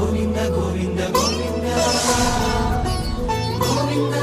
గోవింద గోవింద గోవింద గోవింద.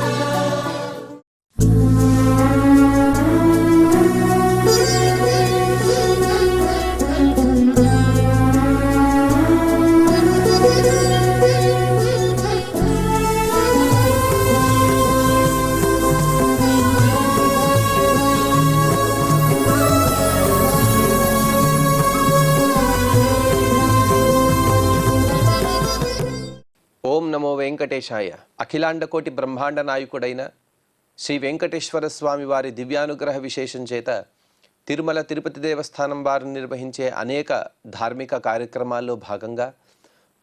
ఓం నమో వెంకటేశాయ. అఖిలాండకోటి బ్రహ్మాండ నాయకుడైన శ్రీ వెంకటేశ్వర స్వామి వారి దివ్యానుగ్రహ విశేషం చేత తిరుమల తిరుపతి దేవస్థానం వారు నిర్వహించే అనేక ధార్మిక కార్యక్రమాల్లో భాగంగా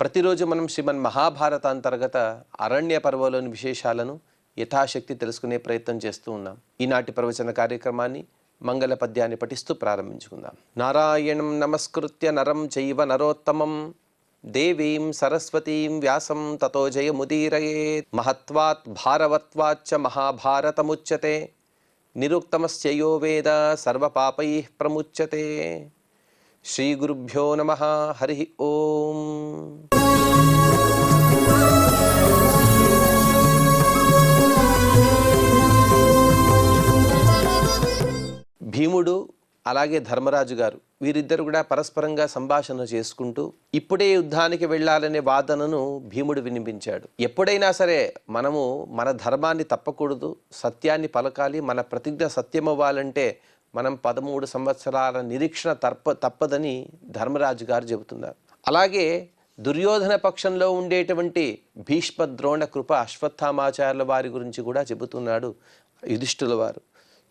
ప్రతిరోజు మనం శ్రీమన్ మహాభారత అంతర్గత అరణ్య పర్వంలోని విశేషాలను యథాశక్తి తెలుసుకునే ప్రయత్నం చేస్తూ ఉన్నాం. ఈనాటి ప్రవచన కార్యక్రమాన్ని మంగళ పద్యాన్ని పఠిస్తూ ప్రారంభించుకుందాం. నారాయణం నమస్కృత్య నరం చైవ నరోత్తమం దేవీం సరస్వతీం వ్యాసం తతో జయముదీరయేత్. మహత్వాత్ భారవత్వాచ్చ మహాభారతముచ్యతే నిరుక్తమస్య యో వేద సర్వపాపైః ప్రముచ్యతే. శ్రీ గురుభ్యో నమః. హరి ఓం. భీముడు అలాగే ధర్మరాజు గారు వీరిద్దరు కూడా పరస్పరంగా సంభాషణ చేసుకుంటూ ఇప్పుడే యుద్ధానికి వెళ్ళాలనే వాదనను భీముడు వినిపించాడు. ఎప్పుడైనా సరే మనము మన ధర్మాన్ని తప్పకూడదు, సత్యాన్ని పలకాలి, మన ప్రతిజ్ఞ సత్యమవ్వాలంటే మనం 13 సంవత్సరాల నిరీక్షణ తప్పదని ధర్మరాజు గారు చెబుతున్నారు. అలాగే దుర్యోధన పక్షంలో ఉండేటువంటి భీష్మ ద్రోణ కృప అశ్వత్థామాచార్యుల వారి గురించి కూడా చెబుతున్నాడు యుధిష్ఠుల వారు.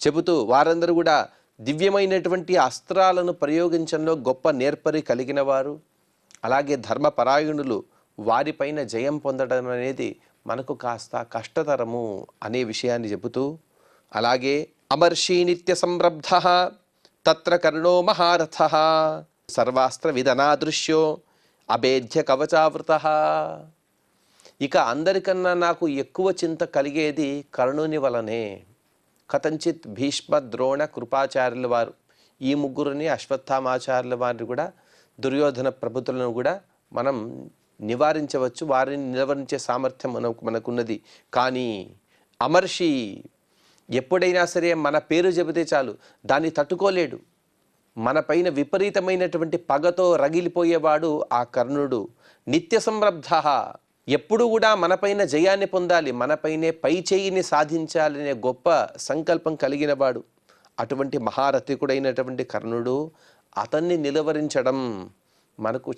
చెబుతూ వారందరూ కూడా దివ్యమైనటువంటి అస్త్రాలను ప్రయోగించడంలో గొప్ప నేర్పరి కలిగిన వారు, అలాగే ధర్మపరాయణులు, వారిపైన జయం పొందడం అనేది మనకు కాస్త కష్టతరము అనే విషయాన్ని చెబుతూ, అలాగే అమర్షీ నిత్య సంరబ్ధ తత్ర కర్ణో మహారథ సర్వాస్త్ర విధనాదృశ్యో అభేద్య కవచావృత. ఇక అందరికన్నా నాకు ఎక్కువ చింత కలిగేది కర్ణుని వలనే. కథంచిత్ భీష్మ ద్రోణ కృపాచార్యుల వారు ఈ ముగ్గురిని అశ్వత్థామాచార్యుల వారిని కూడా దుర్యోధన ప్రభుతులను కూడా మనం నివారించవచ్చు, వారిని నివారించే సామర్థ్యం మనకున్నది. కానీ అమర్షి ఎప్పుడైనా సరే మన పేరు చెబితే చాలు దాన్ని తట్టుకోలేడు. మన పైన విపరీతమైనటువంటి పగతో రగిలిపోయేవాడు ఆ కర్ణుడు. నిత్య సంరబ్ధ, ఎప్పుడు కూడా మనపైన జయాన్ని పొందాలి, మనపైనే పై చేయిని సాధించాలనే గొప్ప సంకల్పం కలిగిన వాడు. అటువంటి మహారథికుడైనటువంటి కర్ణుడు, అతన్ని నిలువరించడం మనకు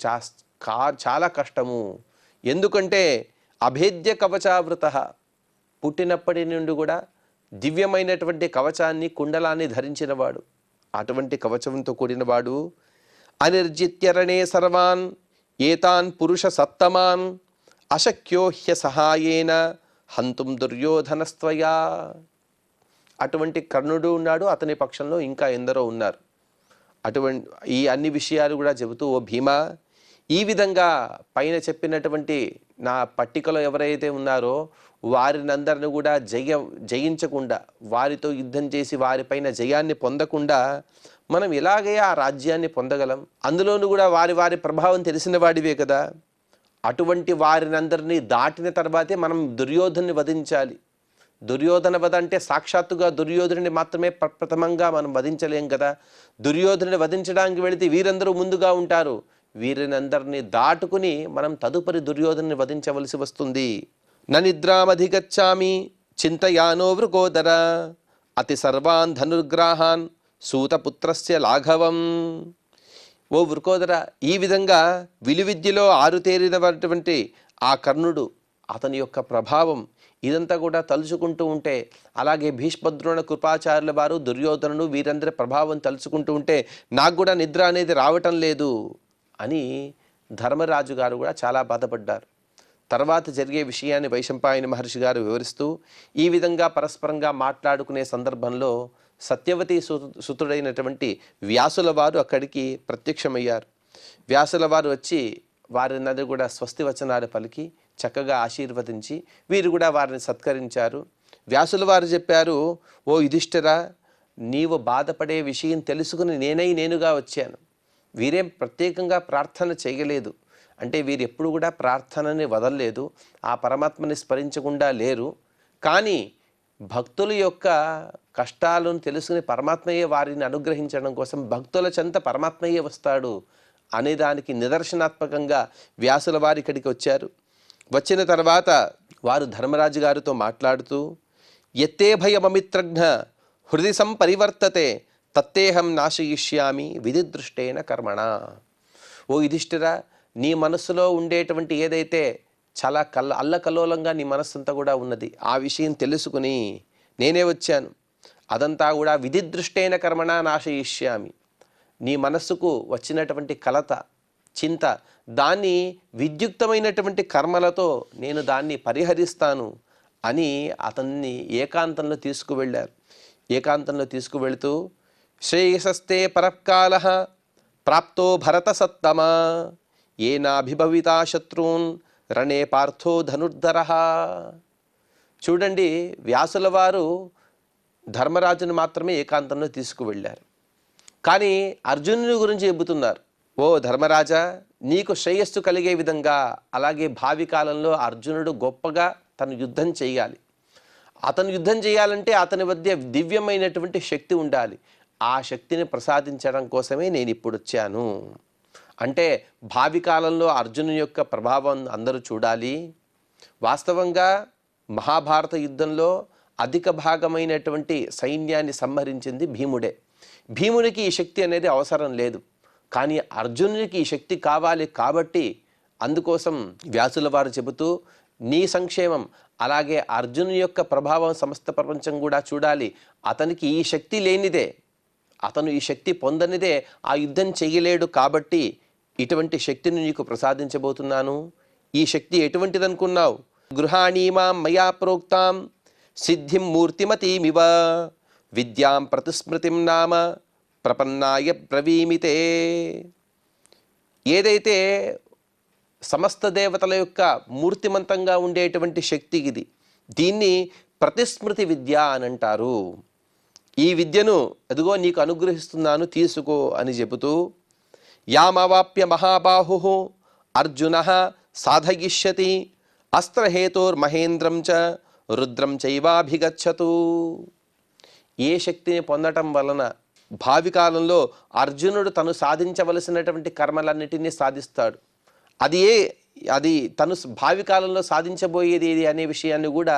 చాలా కష్టము. ఎందుకంటే అభేద్య కవచావృత, పుట్టినప్పటి నుండి కూడా దివ్యమైనటువంటి కవచాన్ని కుండలాన్ని ధరించినవాడు. అటువంటి కవచంతో కూడినవాడు. అనిర్జిత్యరణే సర్వాన్ ఏతాన్ పురుష సత్తమాన్ అశక్యో హ్య సహాయేన హంతుం దుర్యోధనస్త్వయా. అటువంటి కర్ణుడు ఉన్నాడు, అతని పక్షంలో ఇంకా ఎందరో ఉన్నారు. ఈ అన్ని విషయాలు కూడా చెబుతూ, ఓ భీమా, ఈ విధంగా పైన చెప్పినటువంటి నా పట్టికలో ఎవరైతే ఉన్నారో వారినందరిని కూడా జయించకుండా, వారితో యుద్ధం చేసి వారిపైన జయాన్ని పొందకుండా మనం ఎలాగే ఆ రాజ్యాన్ని పొందగలం? అందులోనూ కూడా వారి ప్రభావం తెలిసిన వాడివే కదా. అటువంటి వారినందరినీ దాటిన తర్వాతే మనం దుర్యోధన్ని వధించాలి. దుర్యోధన వధ అంటే సాక్షాత్తుగా దుర్యోధనుని మాత్రమే ప్రథమంగా మనం వధించలేం కదా. దుర్యోధనుని వధించడానికి వెళితే వీరందరూ ముందుగా ఉంటారు. వీరినందరినీ దాటుకుని మనం తదుపరి దుర్యోధనుని వధించవలసి వస్తుంది. ననిద్రామధిగచ్చామి చింతయానో వృకోదర అతి సర్వాన్ ధనుర్గ్రాహాన్ సూతపుత్రస్య లాఘవం. ఓ వృకోదర, ఈ విధంగా విలువిద్యలో ఆరుతేరినటువంటి ఆ కర్ణుడు, అతని యొక్క ప్రభావం ఇదంతా కూడా తలుచుకుంటూ ఉంటే, అలాగే భీష్మద్రోణ కృపాచార్యుల వారు, దుర్యోధనుడు, వీరందరి ప్రభావం తలుచుకుంటూ ఉంటే నాకు కూడా నిద్ర అనేది రావటం లేదు అని ధర్మరాజు గారు కూడా చాలా బాధపడ్డారు. తర్వాత జరిగే విషయాన్ని వైశంపాయన మహర్షి గారు వివరిస్తూ, ఈ విధంగా పరస్పరంగా మాట్లాడుకునే సందర్భంలో సత్యవతి సుతుడైనటువంటి వ్యాసుల వారు అక్కడికి ప్రత్యక్షమయ్యారు. వ్యాసుల వారు వచ్చి వారిని కూడా స్వస్తి వచనాలు పలికి చక్కగా ఆశీర్వదించి వీరు కూడా వారిని సత్కరించారు. వ్యాసుల వారు చెప్పారు, ఓ యుధిష్ఠిరా, నీవు బాధపడే విషయం తెలుసుకుని నేనుగా వచ్చాను. వీరేం ప్రత్యేకంగా ప్రార్థన చేయలేదు. అంటే వీరు ఎప్పుడు కూడా ప్రార్థనని వదలలేదు, ఆ పరమాత్మని స్మరించకుండా లేరు. కానీ భక్తుల యొక్క కష్టాలను తెలుసుకుని పరమాత్మయే వారిని అనుగ్రహించడం కోసం భక్తుల చెంత పరమాత్మయే వస్తాడు అనేదానికి నిదర్శనాత్మకంగా వ్యాసుల వారు ఇక్కడికి వచ్చారు. వచ్చిన తర్వాత వారు ధర్మరాజు గారితో మాట్లాడుతూ, ఎత్తే భయమమిత్రఘ్న హృది సంపరివర్తతే తత్తేహం నాశయిష్యామి విధిదృష్టేన కర్మణ. ఓ యుధిష్ఠిరా, నీ మనస్సులో ఉండేటువంటి ఏదైతే చాలా అల్లకల్లోలంగా నీ మనస్సంతా కూడా ఉన్నది, ఆ విషయం తెలుసుకుని నేనే వచ్చాను. అదంతా కూడా విధిదృష్టేన కర్మణ నాశయిష్యామి. నీ మనస్సుకు వచ్చినటువంటి కలత, చింత, దాన్ని విద్యుక్తమైనటువంటి కర్మలతో నేను దాన్ని పరిహరిస్తాను అని అతన్ని ఏకాంతంలో తీసుకువెళ్ళారు. ఏకాంతంలో తీసుకువెళుతూ, శ్రేయసస్తే పరకాల ప్రాప్తో భరత సత్తమ ఏనాభిభవితా శత్రూన్ రణే పార్థో ధనుర్ధర. చూడండి, వ్యాసుల వారు ధర్మరాజును మాత్రమే ఏకాంతంలో తీసుకువెళ్ళారు. కానీ అర్జునుని గురించి చెబుతున్నారు. ఓ ధర్మరాజా, నీకు శ్రేయస్సు కలిగే విధంగా, అలాగే భావి కాలంలో అర్జునుడు గొప్పగా తను యుద్ధం చేయాలి. అతను యుద్ధం చేయాలంటే అతని వద్ద దివ్యమైనటువంటి శక్తి ఉండాలి. ఆ శక్తిని ప్రసాదించడం కోసమే నేను ఇప్పుడు వచ్చాను. అంటే భావి కాలంలో అర్జునుని యొక్క ప్రభావం అందరూ చూడాలి. వాస్తవంగా మహాభారత యుద్ధంలో అధిక భాగమైనటువంటి సైన్యాన్ని సంహరించింది భీముడే. భీమునికి ఈ శక్తి అనేది అవసరం లేదు, కానీ అర్జునునికి ఈ శక్తి కావాలి. కాబట్టి అందుకోసం వ్యాసుల వారు చెబుతూ, నీ సంక్షేమం అలాగే అర్జునుని యొక్క ప్రభావం సమస్త ప్రపంచం కూడా చూడాలి. అతనికి ఈ శక్తి లేనిదే, అతను ఈ శక్తి పొందనిదే ఆ యుద్ధం చేయలేడు. కాబట్టి ఇటువంటి శక్తిని నీకు ప్రసాదించబోతున్నాను. ఈ శక్తి ఎటువంటిదనుకున్నావు? గృహాణీమాం మయా ప్రోక్తాం సిద్ధిం మూర్తిమతీమివ విద్యాం ప్రతిస్మృతిం నామ ప్రపన్నాయ బ్రవీమితే. ఏదైతే సమస్త దేవతల యొక్క మూర్తిమంతంగా ఉండేటువంటి శక్తి ఇది, దీన్ని ప్రతిస్మృతి విద్య అని అంటారు. ఈ విద్యను అదిగో నీకు అనుగ్రహిస్తున్నాను, తీసుకో అని చెబుతూ, యామవాప్య మహాబాహు అర్జున సాధయిష్యతి అస్త్రహేతోర్మహేంద్రం చ రుద్రం చైవాభిగచ్చతు. ఏ శక్తిని పొందటం వలన భావి కాలంలో అర్జునుడు తను సాధించవలసినటువంటి కర్మలన్నిటినీ సాధిస్తాడు. అది తను భావి కాలంలో సాధించబోయేది ఏది అనే విషయాన్ని కూడా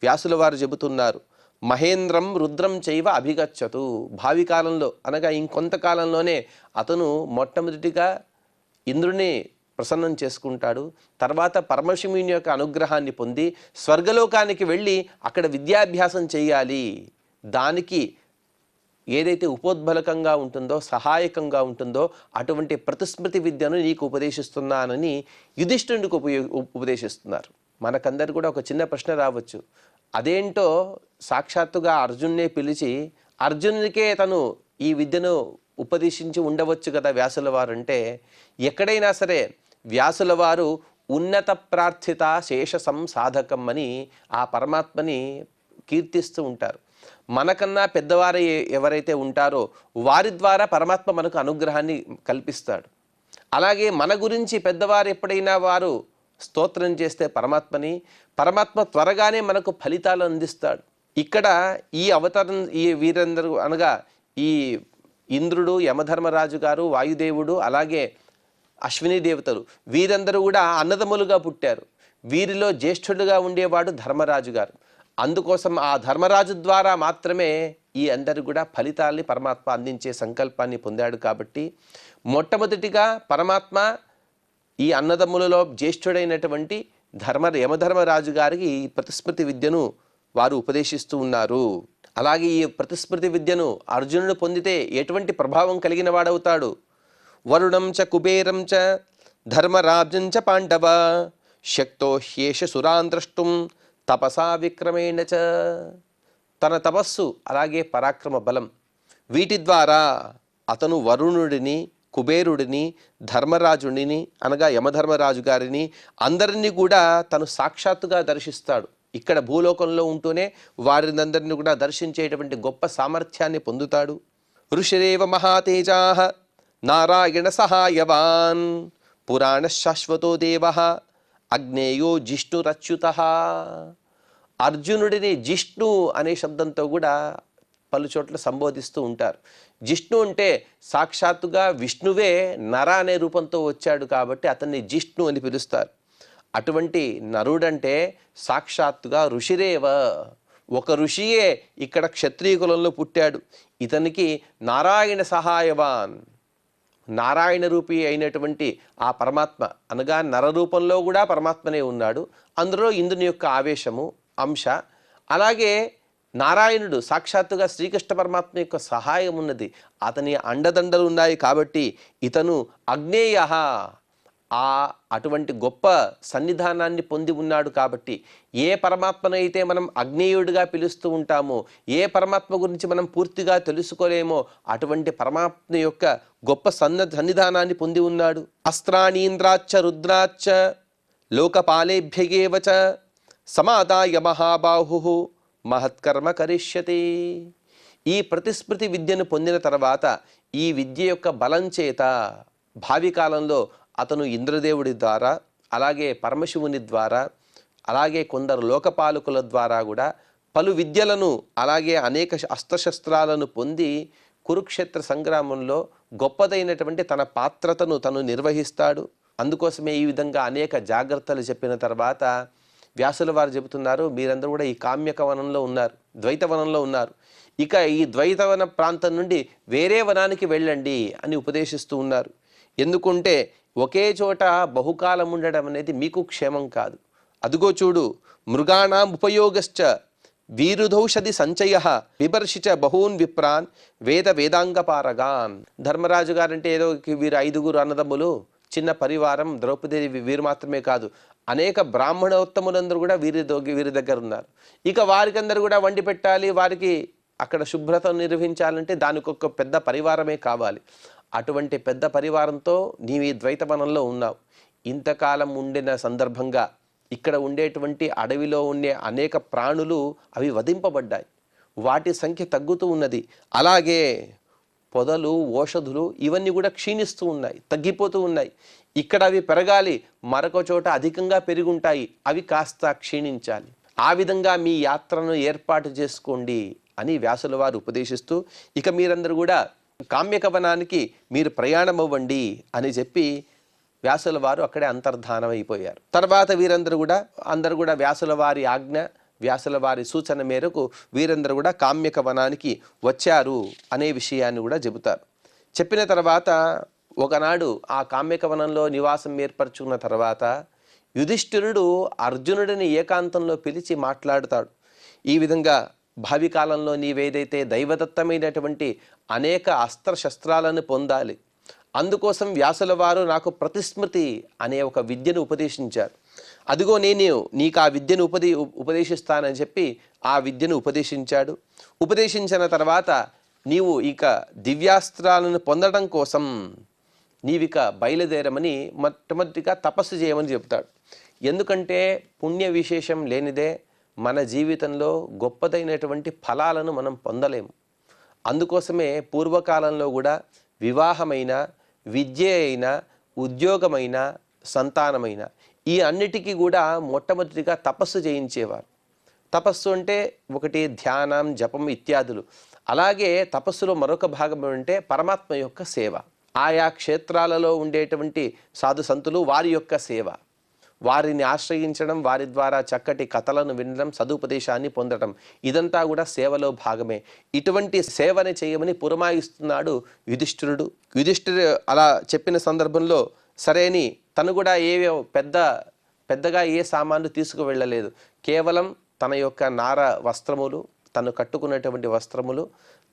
వ్యాసుల వారు చెబుతున్నారు. మహేంద్రం రుద్రం చైవ అభిగచ్చతు. భావి కాలంలో అనగా ఇంకొంతకాలంలోనే అతను మొట్టమొదటిగా ఇంద్రుని ప్రసన్నం చేసుకుంటాడు. తర్వాత పరమశివుని యొక్క అనుగ్రహాన్ని పొంది స్వర్గలోకానికి వెళ్ళి అక్కడ విద్యాభ్యాసం చేయాలి. దానికి ఏదైతే ఉపోద్బలకంగా ఉంటుందో, సహాయకంగా ఉంటుందో అటువంటి ప్రతిస్మృతి విద్యను నీకు ఉపదేశిస్తున్నానని యుధిష్ఠిరుడికి ఉపదేశిస్తున్నారు. మనకందరు కూడా ఒక చిన్న ప్రశ్న రావచ్చు, అదేంటో సాక్షాత్తుగా అర్జున్నే పిలిచి అర్జునునికే తను ఈ విద్యను ఉపదేశించి ఉండవచ్చు కదా వ్యాసుల వారు అంటే, ఎక్కడైనా సరే వ్యాసుల వారు ఉన్నత ప్రార్థిత శేష సంసాధకం అని ఆ పరమాత్మని కీర్తిస్తూ ఉంటారు. మనకన్నా పెద్దవారు ఎవరైతే ఉంటారో వారి ద్వారా పరమాత్మ మనకు అనుగ్రహాన్ని కల్పిస్తాడు. అలాగే మన గురించి పెద్దవారు ఎప్పుడైనా వారు స్తోత్రం చేస్తే పరమాత్మ త్వరగానే మనకు ఫలితాలు అందిస్తాడు. ఇక్కడ ఈ అవతారం, ఈ వీరందరూ అనగా ఈ ఇంద్రుడు, యమధర్మరాజు గారు, వాయుదేవుడు, అలాగే అశ్విని దేవతలు, వీరందరూ కూడా అన్నదమ్ములుగా పుట్టారు. వీరిలో జ్యేష్ఠుడుగా ఉండేవాడు ధర్మరాజు గారు. అందుకోసం ఆ ధర్మరాజు ద్వారా మాత్రమే ఈ అందరూ కూడా ఫలితాల్ని పరమాత్మ అందించే సంకల్పాన్ని పొందాడు. కాబట్టి మొట్టమొదటిగా పరమాత్మ ఈ అన్నదమ్ములలో జ్యేష్ఠుడైనటువంటి యమధర్మరాజు గారికి ఈ ప్రతిస్మృతి విద్యను వారు ఉపదేశిస్తూ ఉన్నారు. అలాగే ఈ ప్రతిస్మృతి విద్యను అర్జునుడు పొందితే ఎటువంటి ప్రభావం కలిగిన వాడవుతాడు? వరుణం చ కుబేరం చ ధర్మరాజం చ పాండవ శక్తో హ్యేష సురాన్ ద్రష్టుం తపసా విక్రమేణ చ. తన తపస్సు అలాగే పరాక్రమ బలం, వీటి ద్వారా అతను వరుణుడిని, కుబేరుడిని, ధర్మరాజుడిని అనగా యమధర్మరాజు గారిని అందరినీ కూడా తను సాక్షాత్తుగా దర్శిస్తాడు. ఇక్కడ భూలోకంలో ఉంటూనే వారినందరినీ కూడా దర్శించేటువంటి గొప్ప సామర్థ్యాన్ని పొందుతాడు. ఋషిరేవ మహాతేజాః నారాయణ సహాయవాన్ పురాణ శాశ్వతో దేవ అగ్నేయో జిష్ణురచ్యుత. అర్జునుడిని జిష్ణు అనే శబ్దంతో కూడా పలు చోట్ల సంబోధిస్తూ ఉంటారు. జిష్ణు అంటే సాక్షాత్తుగా విష్ణువే నర అనే రూపంతో వచ్చాడు కాబట్టి అతన్ని జిష్ణు అని పిలుస్తారు. అటువంటి నరుడంటే సాక్షాత్తుగా ఋషిరేవ, ఒక ఋషియే ఇక్కడ క్షత్రియ కులంలో పుట్టాడు. ఇతనికి నారాయణ సహాయవాన్, నారాయణ రూపి అయినటువంటి ఆ పరమాత్మ అనగా నర రూపంలో కూడా పరమాత్మనే ఉన్నాడు. అందులో ఇంద్రుని యొక్క ఆవేశము అంశ. అలాగే నారాయణుడు సాక్షాత్తుగా శ్రీకృష్ణ పరమాత్మ యొక్క సహాయం ఉన్నది, అతని అండదండలు ఉన్నాయి కాబట్టి ఇతను అగ్నేయ, అటువంటి గొప్ప సన్నిధానాన్ని పొంది ఉన్నాడు. కాబట్టి ఏ పరమాత్మనైతే మనం అగ్నేయుడిగా పిలుస్తూ ఉంటామో, ఏ పరమాత్మ గురించి మనం పూర్తిగా తెలుసుకోలేమో అటువంటి పరమాత్మ యొక్క గొప్ప సన్నిధానాన్ని పొంది ఉన్నాడు. అస్త్రాణీంద్రాచ్చ రుద్రాచ్చ లోకపాలేభ్యగేవచ సమాదాయ మహాబాహు మహత్కర్మ కరిష్యతి. ఈ ప్రతిస్మృతి విద్యను పొందిన తర్వాత ఈ విద్య యొక్క బలం చేత భావి కాలంలో అతను ఇంద్రదేవుడి ద్వారా, అలాగే పరమశివుని ద్వారా, అలాగే కొందరు లోకపాలకుల ద్వారా కూడా పలు విద్యలను, అలాగే అనేక అస్త్రశస్త్రాలను పొంది కురుక్షేత్ర సంగ్రామంలో గొప్పదైనటువంటి తన పాత్రతను తను నిర్వహిస్తాడు. అందుకోసమే ఈ విధంగా అనేక జాగ్రత్తలు చెప్పిన తర్వాత వ్యాసుల వారు చెబుతున్నారు, మీరందరూ కూడా ఈ కామ్యక వనంలో ఉన్నారు, ద్వైత వనంలో ఉన్నారు. ఇక ఈ ద్వైతవన ప్రాంతం నుండి వేరే వనానికి వెళ్ళండి అని ఉపదేశిస్తూ ఉన్నారు. ఎందుకంటే ఒకే చోట బహుకాలం ఉండడం అనేది మీకు క్షేమం కాదు. అదుగో చూడు, మృగాణాం ఉపయోగశ్చ వీరుధౌషధి సంచయ విమర్శించ బహూన్ విప్రాన్ వేద వేదాంగపారగాన్. ధర్మరాజు గారంటే ఏదో వీరు 5గురు అన్నదమ్ములు, చిన్న పరివారం. ద్రౌపదేవి వీరు మాత్రమే కాదు, అనేక బ్రాహ్మణోత్తములందరూ కూడా వీరి దగ్గర ఉన్నారు. ఇక వారికందరూ కూడా వండి పెట్టాలి, వారికి అక్కడ శుభ్రత నిర్వహించాలంటే దానికి ఒక పెద్ద పరివారమే కావాలి. అటువంటి పెద్ద పరివారంతో నీవు ఈ ద్వైతవనంలో ఉన్నావు. ఇంతకాలం ఉండిన సందర్భంగా ఇక్కడ ఉండేటువంటి అడవిలో ఉండే అనేక ప్రాణులు అవి వధింపబడ్డాయి, వాటి సంఖ్య తగ్గుతూ ఉన్నది. అలాగే పొదలు, ఓషధులు ఇవన్నీ కూడా క్షీణిస్తూ ఉన్నాయి, తగ్గిపోతూ ఉన్నాయి. ఇక్కడ అవి పెరగాలి, మరొక చోట అధికంగా పెరుగుంటాయి, అవి కాస్త క్షీణించాలి. ఆ విధంగా మీ యాత్రను ఏర్పాటు చేసుకోండి అని వ్యాసుల వారు ఉపదేశిస్తూ, ఇక మీరందరూ కూడా కామ్యకవనానికి మీరు ప్రయాణం అవ్వండి అని చెప్పి వ్యాసుల వారు అక్కడే అంతర్ధానం అయిపోయారు. తర్వాత వీరందరూ కూడా వ్యాసుల వారి ఆజ్ఞ, వ్యాసుల వారి సూచన మేరకు వీరందరూ కూడా కామ్యకవనానికి వచ్చారు అనే విషయాన్ని కూడా చెబుతారు. చెప్పిన తర్వాత ఒకనాడు ఆ కామ్యకవనంలో నివాసం ఏర్పరచుకున్న తర్వాత యుధిష్ఠిరుడు అర్జునుడిని ఏకాంతంలో పిలిచి మాట్లాడుతాడు. ఈ విధంగా భావి కాలంలో నీవేదైతే దైవదత్తమైనటువంటి అనేక అస్త్రశస్త్రాలను పొందాలి, అందుకోసం వ్యాసుల వారు నాకు ప్రతిస్మృతి అనే ఒక విద్యను ఉపదేశించారు. అదిగో నేను నీకు ఆ విద్యను ఉపదేశిస్తానని చెప్పి ఆ విద్యను ఉపదేశించాడు. ఉపదేశించిన తర్వాత నీవు ఇక దివ్యాస్త్రాలను పొందడం కోసం నీవిక బయలుదేరమని మొట్టమొదటిగా తపస్సు చేయమని చెప్తాడు. ఎందుకంటే పుణ్య విశేషం లేనిదే మన జీవితంలో గొప్పదైనటువంటి ఫలాలను మనం పొందలేము. అందుకోసమే పూర్వకాలంలో కూడా వివాహమైన, విద్య అయినా, ఉద్యోగమైన, సంతానమైన ఈ అన్నిటికీ కూడా మొట్టమొదటిగా తపస్సు చేయించేవారు. తపస్సు అంటే ఒకటి ధ్యానం, జపం ఇత్యాదులు. అలాగే తపస్సులో మరొక భాగం అంటే పరమాత్మ యొక్క సేవ. ఆయా క్షేత్రాలలో ఉండేటువంటి సాధు సంతులు వారి యొక్క సేవ, వారిని ఆశ్రయించడం, వారి ద్వారా చక్కటి కథలను వినడం, సదుపదేశాన్ని పొందడం, ఇదంతా కూడా సేవలో భాగమే. ఇటువంటి సేవని చేయమని పురమాయిస్తున్నాడు యుధిష్ఠిరుడు. యుధిష్ఠిరుడు అలా చెప్పిన సందర్భంలో సరేని తను కూడా పెద్దగా ఏ సామాన్లు తీసుకువెళ్ళలేదు. కేవలం తన యొక్క నార వస్త్రములు, తను కట్టుకున్నటువంటి వస్త్రములు,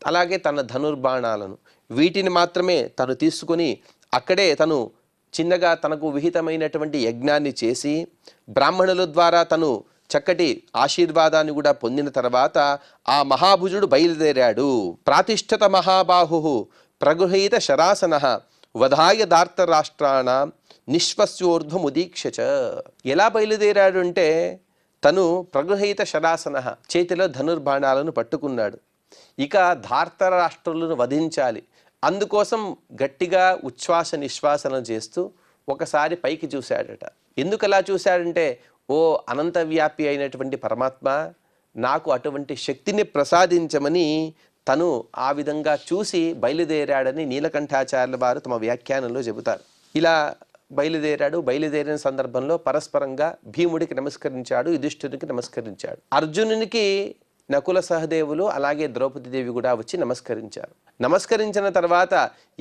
అలాగే తన ధనుర్బాణాలను, వీటిని మాత్రమే తను తీసుకుని అక్కడే తను చిన్నగా తనకు విహితమైనటువంటి యజ్ఞాన్ని చేసి బ్రాహ్మణుల ద్వారా తను చక్కటి ఆశీర్వాదాన్ని కూడా పొందిన తర్వాత ఆ మహాభుజుడు బయలుదేరాడు. ప్రాతిష్ఠత మహాబాహు ప్రగృహీత శరాసన వధాయ దార్తరాష్ట్రాణ నిశ్వస్యోర్ధ్వముదీక్షచ. ఎలా బయలుదేరాడు అంటే తను ప్రగృహీత శరాసన, చేతిలో ధనుర్బాణాలను పట్టుకున్నాడు. ఇక ధార్తరాష్ట్రులను వధించాలి. అందుకోసం గట్టిగా ఉచ్ఛ్వాస నిశ్వాసన చేస్తూ ఒకసారి పైకి చూశాడట. ఎందుకు అలా చూశాడంటే, ఓ అనంతవ్యాపి అయినటువంటి పరమాత్మ నాకు అటువంటి శక్తిని ప్రసాదించమని తను ఆ విధంగా చూసి బయలుదేరాడని నీలకంఠాచార్యుల వారు తమ వ్యాఖ్యానంలో చెబుతారు. ఇలా బయలుదేరిన సందర్భంలో పరస్పరంగా భీముడికి నమస్కరించాడు, యుధిష్ఠిరునికి నమస్కరించాడు. అర్జునునికి నకుల సహదేవులు అలాగే ద్రౌపదీదేవి కూడా వచ్చి నమస్కరించారు. నమస్కరించిన తర్వాత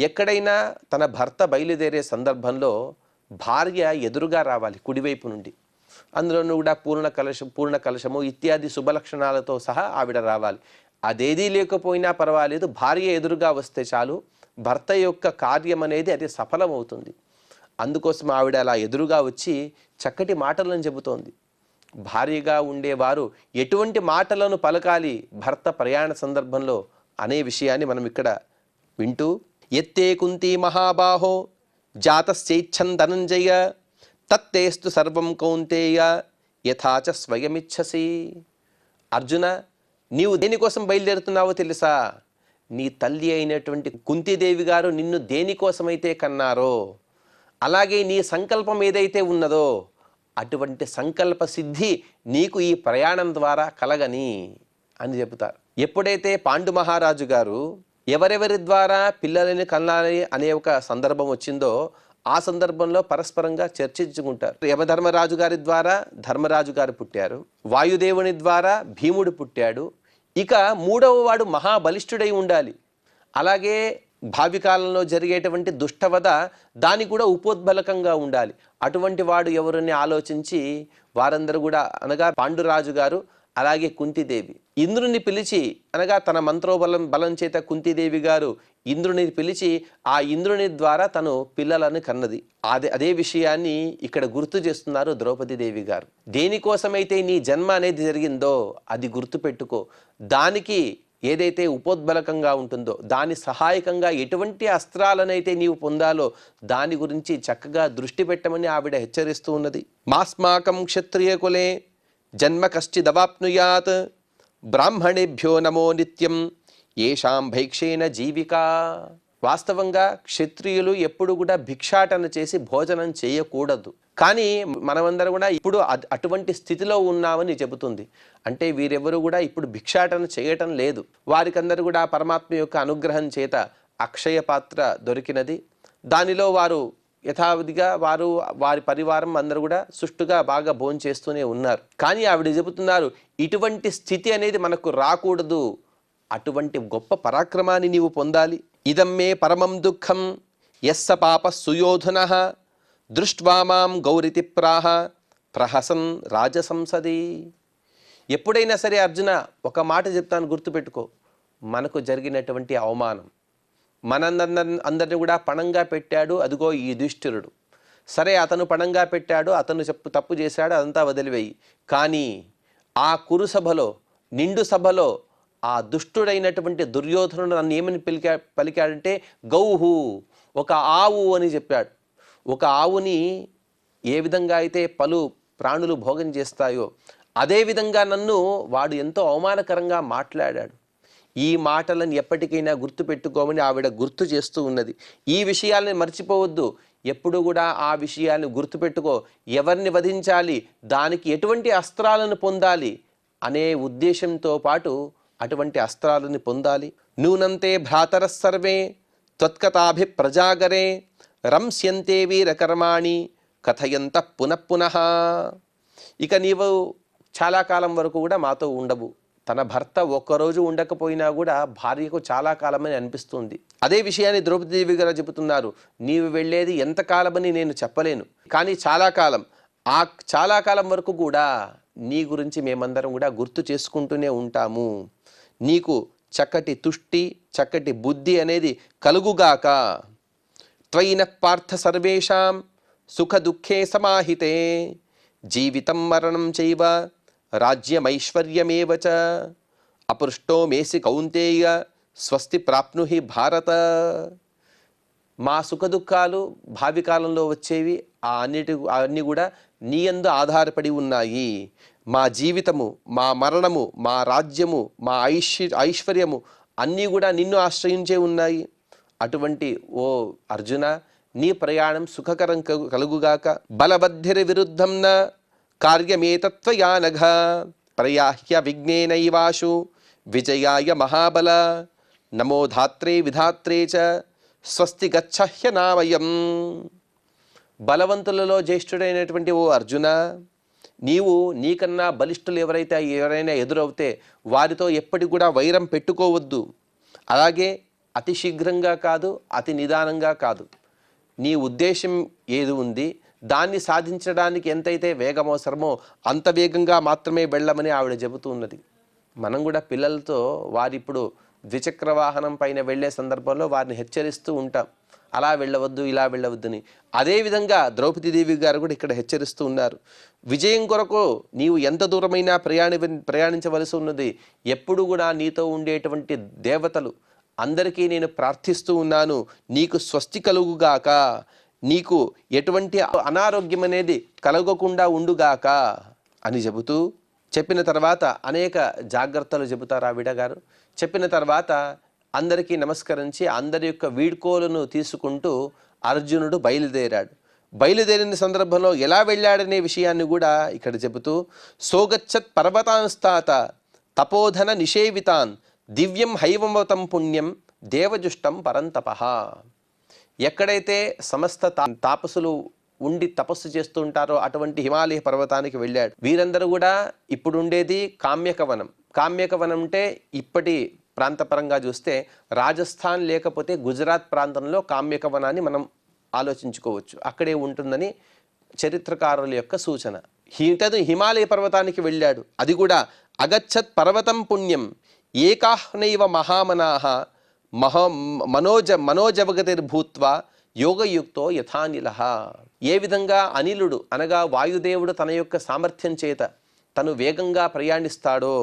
ఎక్కడైనా తన భర్త బయలుదేరే సందర్భంలో భార్య ఎదురుగా రావాలి కుడివైపు నుండి. అందులోనూ కూడా పూర్ణ కలశము ఇత్యాది శుభలక్షణాలతో సహా ఆవిడ రావాలి. అదేదీ లేకపోయినా పర్వాలేదు, భార్య ఎదురుగా వస్తే చాలు భర్త యొక్క కార్యం అనేది అది సఫలమవుతుంది. అందుకోసం ఆవిడ అలా ఎదురుగా వచ్చి చక్కటి మాటలను చెబుతోంది. భార్యగా ఉండేవారు ఎటువంటి మాటలను పలకాలి భర్త ప్రయాణ సందర్భంలో అనే విషయాన్ని మనం ఇక్కడ వింటూ, ఎత్తే కుంతి మహాబాహో జాతశ్చైచ్ఛన్ ధనంజయ తత్తేస్తు సర్వం కౌంతేయ యథాచ స్వయమిచ్ఛసి. అర్జున, నీవు దేనికోసం బయలుదేరుతున్నావో తెలుసా? నీ తల్లి అయినటువంటి కుంతీదేవి గారు నిన్ను దేనికోసమైతే కన్నారో, అలాగే నీ సంకల్పం ఏదైతే ఉన్నదో అటువంటి సంకల్ప సిద్ధి నీకు ఈ ప్రయాణం ద్వారా కలగని అని చెబుతారు. ఎప్పుడైతే పాండు మహారాజు గారు ఎవరెవరి ద్వారా పిల్లలని కనాలి అనే ఒక సందర్భం వచ్చిందో ఆ సందర్భంలో పరస్పరంగా చర్చించుకుంటారు. యమధర్మరాజు గారి ద్వారా ధర్మరాజు గారు పుట్టారు, వాయుదేవుని ద్వారా భీముడు పుట్టాడు. ఇక మూడవ వాడు మహాబలిష్ఠుడై ఉండాలి. అలాగే భావి కాలంలో జరిగేటువంటి దుష్టవధ దానికి కూడా ఉపోద్బలకంగా ఉండాలి. అటువంటి వాడు ఎవరిని ఆలోచించి వారందరూ కూడా అనగా పాండురాజు గారు అలాగే కుంతీదేవి ఇంద్రుని పిలిచి, అనగా తన బలం చేత కుంతీదేవి గారు ఇంద్రుని పిలిచి ఆ ఇంద్రుని ద్వారా తను పిల్లలను కన్నది. అదే విషయాన్ని ఇక్కడ గుర్తు చేస్తున్నారు ద్రౌపదీదేవి గారు. దేనికోసమైతే నీ జన్మ అనేది జరిగిందో అది గుర్తు పెట్టుకో. దానికి ఏదైతే ఉపోద్బలకంగా ఉంటుందో దాని సహాయకంగా ఎటువంటి అస్త్రాలనైతే నీవు పొందాలో దాని గురించి చక్కగా దృష్టి పెట్టమని ఆవిడ హెచ్చరిస్తూ ఉన్నది. మాస్మాకం క్షత్రియ కులే జన్మ కశ్చిదవాప్నుయాత్ బ్రాహ్మణేభ్యో నమో నిత్యం ఏషాం భైక్షేన జీవికా. వాస్తవంగా క్షత్రియులు ఎప్పుడు కూడా భిక్షాటన చేసి భోజనం చేయకూడదు. కానీ మనమందరం కూడా ఇప్పుడు అటువంటి స్థితిలో ఉన్నామని చెబుతుంది. అంటే వీరెవరు కూడా ఇప్పుడు భిక్షాటన చేయటం లేదు. వారికందరూ కూడా పరమాత్మ యొక్క అనుగ్రహం చేత అక్షయ పాత్ర దొరికినది. దానిలో వారు యథావిధిగా వారి పరివారం అందరూ కూడా సుష్టుగా బాగా భోంచేస్తూనే ఉన్నారు. కానీ ఆవిడ చెబుతున్నారు, ఇటువంటి స్థితి అనేది మనకు రాకూడదు. అటువంటి గొప్ప పరాక్రమాన్ని నీవు పొందాలి. ఇదం మే పరమం దుఃఖం యస్స పాప సుయోధనః దృష్ట్వా మాం గౌరితి ప్రాహ ప్రహసన్ రాజసంసది. ఎప్పుడైనా సరే అర్జున ఒక మాట చెప్తాను, గుర్తుపెట్టుకో. మనకు జరిగినటువంటి అవమానం అందరిని కూడా పణంగా పెట్టాడు అదిగో ఈ యుధిష్ఠిరుడు. సరే, అతను పణంగా పెట్టాడు, అతను తప్పు చేశాడు, అదంతా వదిలివేయి. కానీ ఆ కురు సభలో నిండు సభలో ఆ దుష్టుడైనటువంటి దుర్యోధనుడు నన్ను ఏమని పలికాడంటే గౌహు, ఒక ఆవు అని చెప్పాడు. ఒక ఆవుని ఏ విధంగా అయితే పలు ప్రాణులు భోగం చేస్తాయో అదేవిధంగా నన్ను వాడు ఎంతో అవమానకరంగా మాట్లాడాడు. ఈ మాటలను ఎప్పటికైనా గుర్తుపెట్టుకోమని ఆవిడ గుర్తు చేస్తూ ఉన్నది. ఈ విషయాల్ని మర్చిపోవద్దు. ఎప్పుడు కూడా ఆ విషయాన్ని గుర్తుపెట్టుకో. ఎవరిని వధించాలి, దానికి ఎటువంటి అస్త్రాలను పొందాలి అనే ఉద్దేశంతో పాటు అటువంటి అస్త్రాలను పొందాలి. నూనంతే భ్రాతరః సర్వే త్వత్కథాభి ప్రజాగరే రంస్యంతే వీరకర్మాణి కథయంత పునఃపునః. ఇక నీవు చాలా కాలం వరకు కూడా మాతో ఉండవు. తన భర్త ఒక్కరోజు ఉండకపోయినా కూడా భార్యకు చాలా కాలమని అనిపిస్తుంది. అదే విషయాన్ని ద్రౌపదీదేవి గారు చెబుతున్నారు. నీవు వెళ్ళేది ఎంతకాలమని నేను చెప్పలేను, కానీ చాలా కాలం. ఆ చాలా కాలం వరకు కూడా నీ గురించి మేమందరం కూడా గుర్తు చేసుకుంటూనే ఉంటాము. నీకు చక్కటి తుష్టి చక్కటి బుద్ధి అనేది కలుగుగాక. త్వయినః పార్థ సర్వేషాం సుఖ దుఃఖే సమాహితే జీవితం మరణం చైవ రాజ్యమైశ్వర్యమేవ చ అపృష్టో మేసి కౌంతేయ స్వస్తి ప్రాప్నుహి భారత. మా సుఖ దుఃఖాలు భావి కాలంలో వచ్చేవి అన్నీ కూడా నీ యందు ఆధారపడి ఉన్నాయి. మా జీవితము, మా మరణము, మా రాజ్యము, మా ఐశ్వర్యము అన్నీ కూడా నిన్ను ఆశ్రయించే ఉన్నాయి. అటువంటి ఓ అర్జున, నీ ప్రయాణం సుఖకరం కలుగుగాక. బలబద్ధిర విరుద్ధం న కార్యమేతత్వయానఘ ప్రయాహ్య విఘ్నేనైవాశు విజయాయ మహాబల నమో ధాత్రే విధాత్రే చ స్వస్తి గచ్చహ్య నామయం. బలవంతులలో జ్యేష్ఠుడైనటువంటి ఓ అర్జున, నీవు నీకన్నా బలిష్ఠులు ఎవరైనా ఎదురవుతే వారితో ఎప్పటికి కూడా వైరం పెట్టుకోవద్దు. అలాగే అతి శీఘ్రంగా కాదు, అతి నిదానంగా కాదు. నీ ఉద్దేశం ఏది ఉంది, దాన్ని సాధించడానికి ఎంతైతే వేగం అవసరమో అంత వేగంగా మాత్రమే వెళ్ళమని ఆవిడ చెబుతూ ఉన్నది. మనం కూడా పిల్లలతో వారిప్పుడు ద్విచక్ర వాహనం పైన వెళ్ళే సందర్భంలో వారిని హెచ్చరిస్తూ ఉంటాం, అలా వెళ్ళవద్దు, ఇలా వెళ్ళవద్దని. అదేవిధంగా ద్రౌపదీదేవి గారు కూడా ఇక్కడ హెచ్చరిస్తూ ఉన్నారు. విజయం కొరకు నీవు ఎంత దూరమైనా ప్రయాణించవలసి ఉన్నది. ఎప్పుడు కూడా నీతో ఉండేటువంటి దేవతలు అందరికీ నేను ప్రార్థిస్తూ ఉన్నాను, నీకు స్వస్తి కలుగుగాక, నీకు ఎటువంటి అనారోగ్యం అనేది కలగకుండా ఉండుగాక అని చెబుతూ, చెప్పిన తర్వాత అనేక జాగ్రత్తలు చెబుతారు ఆవిడ గారు. చెప్పిన తర్వాత అందరికీ నమస్కరించి అందరి యొక్క వీడ్కోలను తీసుకుంటూ అర్జునుడు బయలుదేరాడు. బయలుదేరిన సందర్భంలో ఎలా వెళ్ళాడనే విషయాన్ని కూడా ఇక్కడ చెబుతూ, సోగచ్చత్ పర్వతాంస్తాత తపోధన నిషేవితాన్ దివ్యం హైవమతం పుణ్యం దేవజుష్టం పరంతపః. ఎక్కడైతే సమస్త తాపసులు ఉండి తపస్సు చేస్తూ ఉంటారో అటువంటి హిమాలయ పర్వతానికి వెళ్ళాడు. వీరందరూ కూడా ఇప్పుడు ఉండేది కామ్యకవనం. కామ్యకవనం అంటే ఇప్పటి ప్రాంతపరంగా చూస్తే రాజస్థాన్ లేకపోతే గుజరాత్ ప్రాంతంలో కామ్యకవనాన్ని మనం ఆలోచించుకోవచ్చు. అక్కడే ఉంటుందని చరిత్రకారుల యొక్క సూచన. ఇతను హిమాలయ పర్వతానికి వెళ్ళాడు. అది కూడా అగచ్చత్ పర్వతం పుణ్యం ఏకాహ్నైవ మహామనాహ మనోజవగతిర్భూత్వా యోగయుక్తో యథానిలః. ఏ విధంగా అనిలుడు అనగా వాయుదేవుడు తన యొక్క సామర్థ్యం చేత తను వేగంగా ప్రయాణిస్తాడో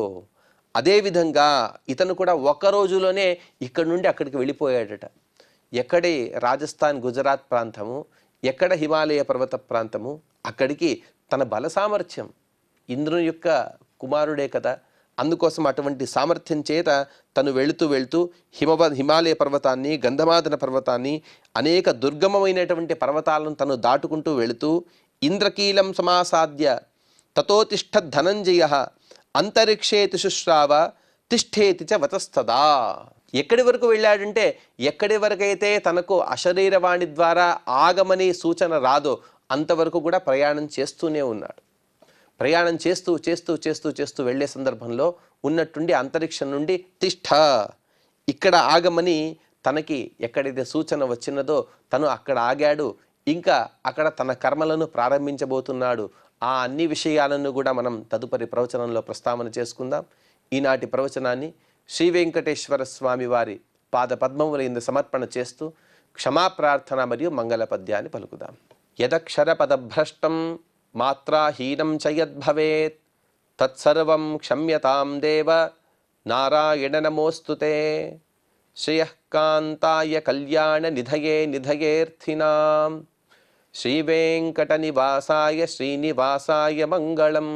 అదేవిధంగా ఇతను కూడా ఒక్క రోజులోనే ఇక్కడి నుండి అక్కడికి వెళ్ళిపోయాడట. ఎక్కడి రాజస్థాన్ గుజరాత్ ప్రాంతము, ఎక్కడ హిమాలయ పర్వత ప్రాంతము, అక్కడికి తన బల సామర్థ్యం, ఇంద్రుని యొక్క కుమారుడే కదా, అందుకోసం అటువంటి సామర్థ్యం చేత తను వెళుతూ హిమాలయ పర్వతాన్ని, గంధమాదన పర్వతాన్ని, అనేక దుర్గమమైనటువంటి పర్వతాలను తను దాటుకుంటూ వెళుతూ ఇంద్రకీలం సమాసాద్య తతోతిష్ఠ ధనంజయ అంతరిక్షే తిశుశ్రావ తిష్ఠేతి చ వతస్తదా. ఎక్కడి వరకు వెళ్ళాడంటే ఎక్కడి వరకైతే తనకు అశరీరవాణి ద్వారా ఆగమని సూచన రాదో అంతవరకు కూడా ప్రయాణం చేస్తూనే ఉన్నాడు. ప్రయాణం చేస్తూ వెళ్ళే సందర్భంలో ఉన్నట్టుండి అంతరిక్షం నుండి తిష్ఠ, ఇక్కడ ఆగమని తనకి ఎక్కడైతే సూచన వచ్చినదో తను అక్కడ ఆగాడు. ఇంకా అక్కడ తన కర్మలను ప్రారంభించబోతున్నాడు. ఆ అన్ని విషయాలను కూడా మనం తదుపరి ప్రవచనంలో ప్రస్తావన చేసుకుందాం. ఈనాటి ప్రవచనాన్ని శ్రీ వెంకటేశ్వర స్వామి వారి పాద పద్మముల యందు సమర్పణ చేస్తూ క్షమాప్రార్థన మరియు మంగళ పద్యాన్ని పలుకుదాం. యదక్షర పదభ్రష్టం మాత్రాహీనం చ యద్భవేత్ తత్సర్వం క్షమ్యతాం దేవ నారాయణ నమోస్తుతే. శ్రియఃకాంతాయ కళ్యాణ నిధయే నిధయేర్థినాం శ్రీవేంకట నివాసాయ శ్రీనివాసాయ మంగళం.